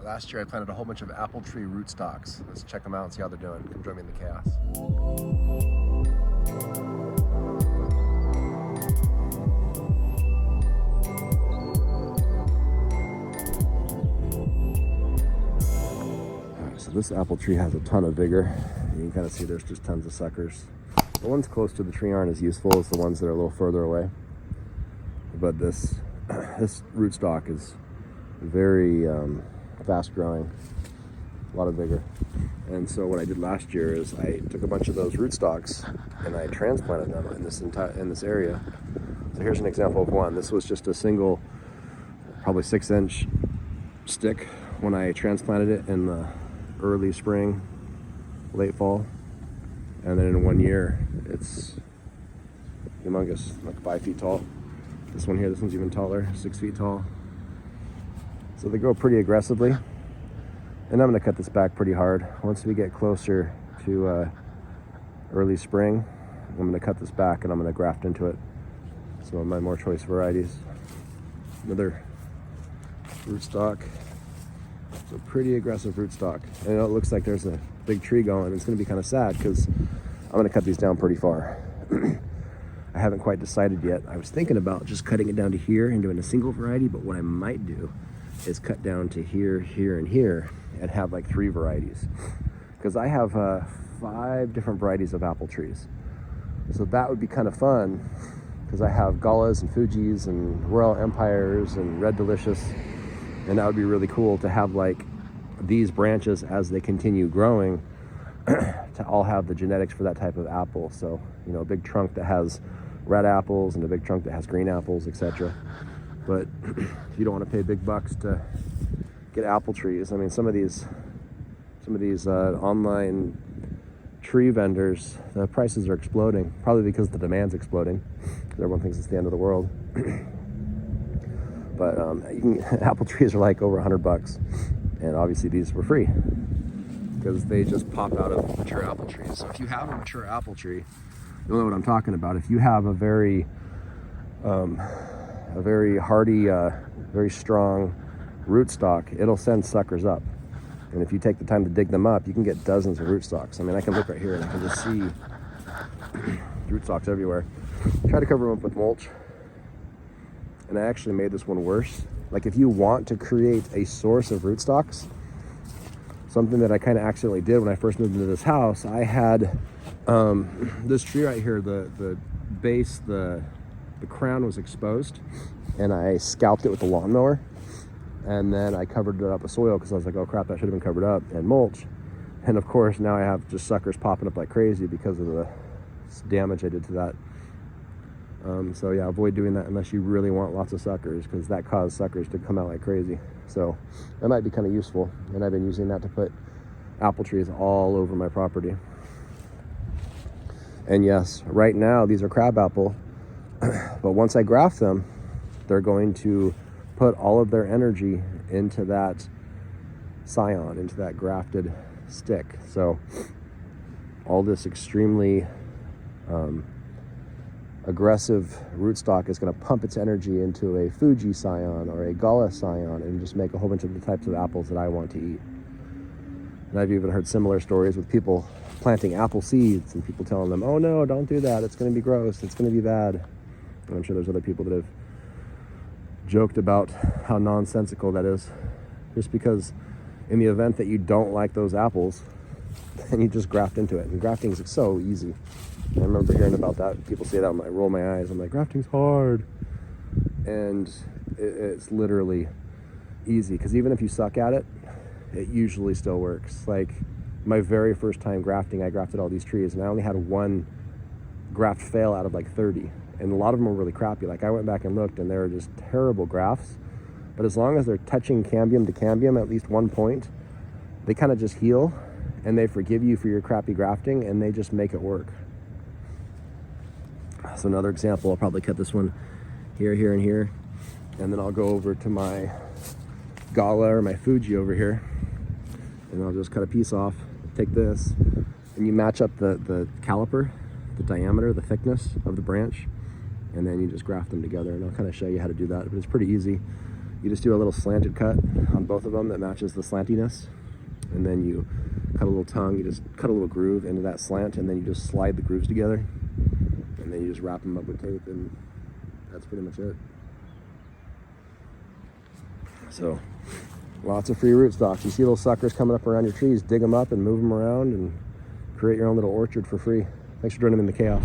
Last year I planted a whole bunch of apple tree rootstocks. Let's check them out and see how they're doing. Come join me in the chaos. So this apple tree has a ton of vigor. You can kind of see there's just tons of suckers. The ones close to the tree aren't as useful as the ones that are a little further away. But this rootstock is very fast growing, a lot of vigor. And so what I did last year is I took a bunch of those rootstocks and I transplanted them in this area. So here's an example of one. This was just a single, probably 6-inch stick when I transplanted it in the early spring, late fall. And then in 1 year, it's humongous, like 5 feet tall. This one here, this one's even taller, 6 feet tall. So they grow pretty aggressively. And I'm gonna cut this back pretty hard. Once we get closer to early spring, I'm gonna cut this back and I'm gonna graft into it some of my more choice varieties. Another rootstock. It's a pretty aggressive rootstock. And it looks like there's a big tree going. It's gonna be kind of sad because I'm gonna cut these down pretty far. I haven't quite decided yet. I was thinking about just cutting it down to here and doing a single variety, but what I might do is cut down to here, here, and here and have like 3 varieties. Because I have 5 different varieties of apple trees. So that would be kind of fun because I have Galas and Fujis and Royal Empires and Red Delicious. And that would be really cool to have like these branches as they continue growing to all have the genetics for that type of apple. So, you know, a big trunk that has red apples and a big trunk that has green apples, etc. But if you don't want to pay big bucks to get apple trees, I mean, some of these online tree vendors, the prices are exploding, probably because the demand's exploding, because everyone thinks it's the end of the world. But apple trees are like over $100, and obviously these were free because they just pop out of mature apple trees. So if you have a mature apple tree, you'll know what I'm talking about. If you have a very hardy, very strong rootstock, it'll send suckers up. And if you take the time to dig them up, you can get dozens of rootstocks. I mean, I can look right here and I can just see rootstocks everywhere. Try to cover them up with mulch. And I actually made this one worse. Like if you want to create a source of rootstocks, something that I kind of accidentally did when I first moved into this house, I had this tree right here, the base, the crown was exposed, and I scalped it with a lawnmower, and then I covered it up with soil because I was like, oh crap, that should have been covered up, and mulch. And of course now I have just suckers popping up like crazy because of the damage I did to that. So yeah, avoid doing that unless you really want lots of suckers, because that caused suckers to come out like crazy. So that might be kind of useful, and I've been using that to put apple trees all over my property. And yes, right now these are crabapple, but once I graft them, they're going to put all of their energy into that scion, into that grafted stick. So all this extremely aggressive rootstock is going to pump its energy into a Fuji scion or a Gala scion and just make a whole bunch of the types of apples that I want to eat. And I've even heard similar stories with people planting apple seeds and people telling them, oh no, don't do that, it's going to be gross, it's going to be bad. And I'm sure there's other people that have joked about how nonsensical that is, just because in the event that you don't like those apples, then you just graft into it. And grafting is so easy. I remember hearing about that. People say that, I roll my eyes. I'm like, grafting's hard. And it's literally easy, because even if you suck at it, it usually still works. Like my very first time grafting, I grafted all these trees and I only had 1 graft fail out of like 30. And a lot of them were really crappy. Like I went back and looked and they were just terrible grafts. But as long as they're touching cambium to cambium at least 1 point, they kind of just heal and they forgive you for your crappy grafting and they just make it work. So another example, I'll probably cut this one here, here, and here. And then I'll go over to my Gala or my Fuji over here. And I'll just cut a piece off, take this, and you match up the caliper, the diameter, the thickness of the branch, and then you just graft them together. And I'll kind of show you how to do that, but it's pretty easy. You just do a little slanted cut on both of them that matches the slantiness, and then you cut a little tongue. You just cut a little groove into that slant, and then you just slide the grooves together, and then you just wrap them up with tape, and that's pretty much it. So lots of free rootstocks. You see little suckers coming up around your trees, dig them up and move them around and create your own little orchard for free. Thanks for joining me in the chaos.